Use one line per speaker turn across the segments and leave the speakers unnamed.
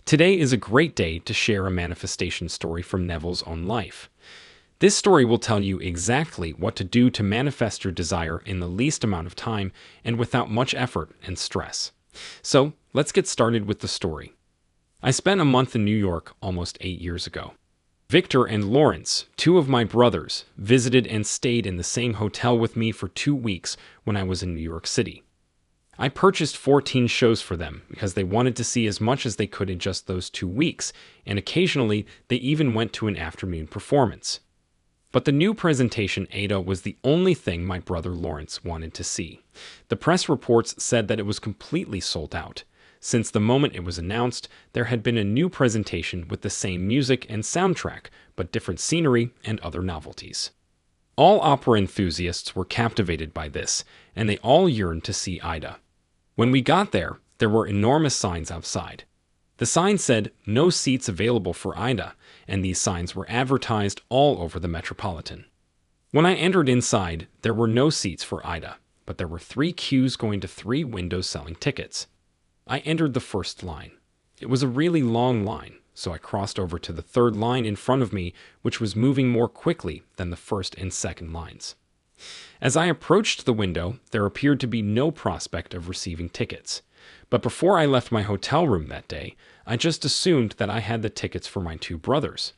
Today is a great day to share a manifestation story from Neville's own life. This story will tell you exactly what to do to manifest your desire in the least amount of time and without much effort and stress. So, let's get started with the story. I spent a month in New York almost 8 years ago. Victor and Lawrence, two of my brothers, visited and stayed in the same hotel with me for 2 weeks when I was in New York City. I purchased 14 shows for them because they wanted to see as much as they could in just those 2 weeks, and occasionally they even went to an afternoon performance. But the new presentation Ada was the only thing my brother Lawrence wanted to see. The press reports said that it was completely sold out. Since the moment it was announced, there had been a new presentation with the same music and soundtrack, but different scenery and other novelties. All opera enthusiasts were captivated by this, and they all yearned to see Ida. When we got there, there were enormous signs outside. The sign said, "No seats available for Ida," and these signs were advertised all over the Metropolitan. When I entered inside, there were no seats for Ida, but there were 3 queues going to 3 windows selling tickets. I entered the first line. It was a really long line, so I crossed over to the third line in front of me, which was moving more quickly than the first and second lines. As I approached the window, there appeared to be no prospect of receiving tickets. But before I left my hotel room that day, I just assumed that I had the tickets for my 2 brothers.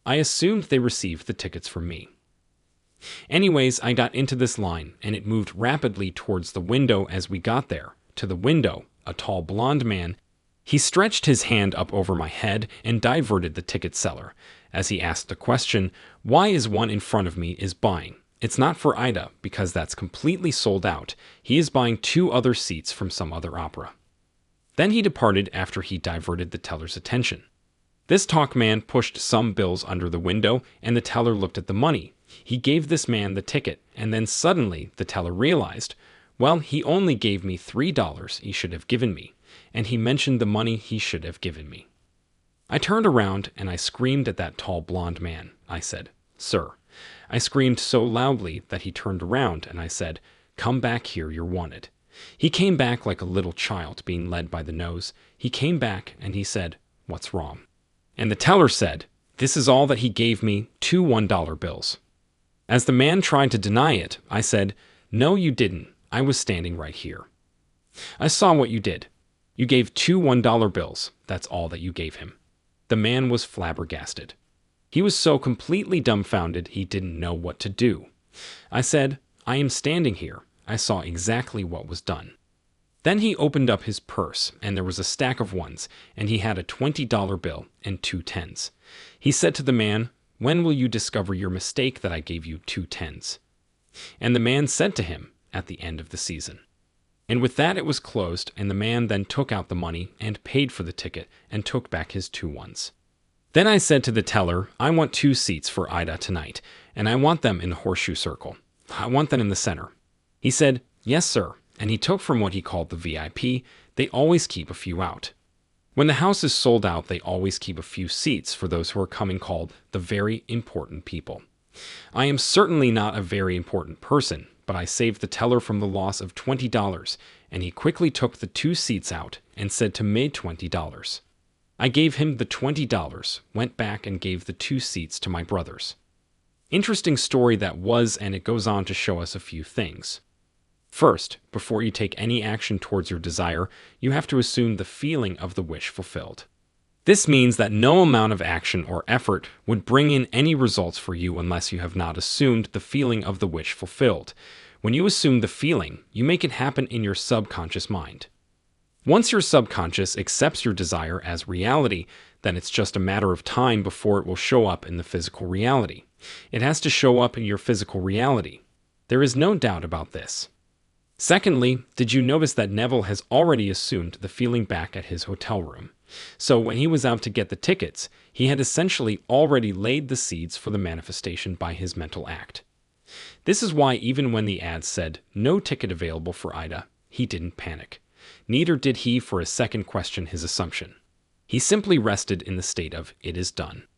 I assumed they received the tickets from me. Anyways, I got into this line, and it moved rapidly towards the window as we got there. To the window, a tall blonde man. He stretched his hand up over my head and diverted the ticket seller, as he asked the question, "Why is one in front of me is buying? It's not for Ida, because that's completely sold out. He is buying 2 other seats from some other opera." Then he departed after he diverted the teller's attention. This talk man pushed some bills under the window, and the teller looked at the money. He gave this man the ticket, and then suddenly the teller realized, well, he only gave me $3 he should have given me, and he mentioned the money he should have given me. I turned around and I screamed at that tall blonde man. I said, "Sir." I screamed so loudly that he turned around and I said, "Come back here, you're wanted." He came back like a little child being led by the nose. He came back and he said, "What's wrong?" And the teller said, "This is all that he gave me, 2 $1 bills. As the man tried to deny it, I said, "No, you didn't. I was standing right here. I saw what you did. You gave 2 $1 bills. That's all that you gave him." The man was flabbergasted. He was so completely dumbfounded he didn't know what to do. I said, "I am standing here. I saw exactly what was done." Then he opened up his purse, and there was a stack of ones, and he had a $20 bill and 2 tens. He said to the man, "When will you discover your mistake that I gave you 2 tens?" And the man said to him, "At the end of the season." And with that it was closed, and the man then took out the money and paid for the ticket and took back his 2 ones. Then I said to the teller, "I want 2 seats for Ida tonight, and I want them in the horseshoe circle. I want them in the center." He said, "Yes, sir," and he took from what he called the VIP. They always keep a few out. When the house is sold out, they always keep a few seats for those who are coming, called the very important people. I am certainly not a very important person, but I saved the teller from the loss of $20, and he quickly took the 2 seats out and said to me $20. I gave him the $20, went back and gave the 2 seats to my brothers. Interesting story that was, and it goes on to show us a few things. First, before you take any action towards your desire, you have to assume the feeling of the wish fulfilled. This means that no amount of action or effort would bring in any results for you unless you have not assumed the feeling of the wish fulfilled. When you assume the feeling, you make it happen in your subconscious mind. Once your subconscious accepts your desire as reality, then it's just a matter of time before it will show up in the physical reality. It has to show up in your physical reality. There is no doubt about this. Secondly, did you notice that Neville has already assumed the feeling back at his hotel room? So when he was out to get the tickets, he had essentially already laid the seeds for the manifestation by his mental act. This is why even when the ad said, "No ticket available for Ida," he didn't panic. Neither did he for a second question his assumption. He simply rested in the state of, "It is done."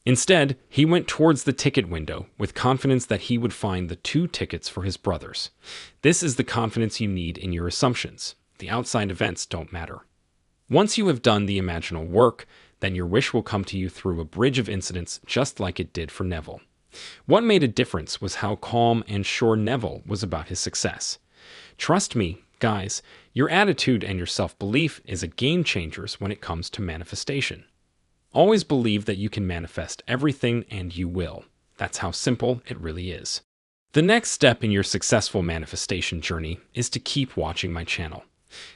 Instead, he went towards the ticket window with confidence that he would find the 2 tickets for his brothers. This is the confidence you need in your assumptions. The outside events don't matter. Once you have done the imaginal work, then your wish will come to you through a bridge of incidents just like it did for Neville. What made a difference was how calm and sure Neville was about his success. Trust me, guys, your attitude and your self-belief is a game changer when it comes to manifestation. Always believe that you can manifest everything and you will. That's how simple it really is. The next step in your successful manifestation journey is to keep watching my channel.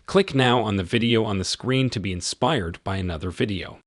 Click now on the video on the screen to be inspired by another video.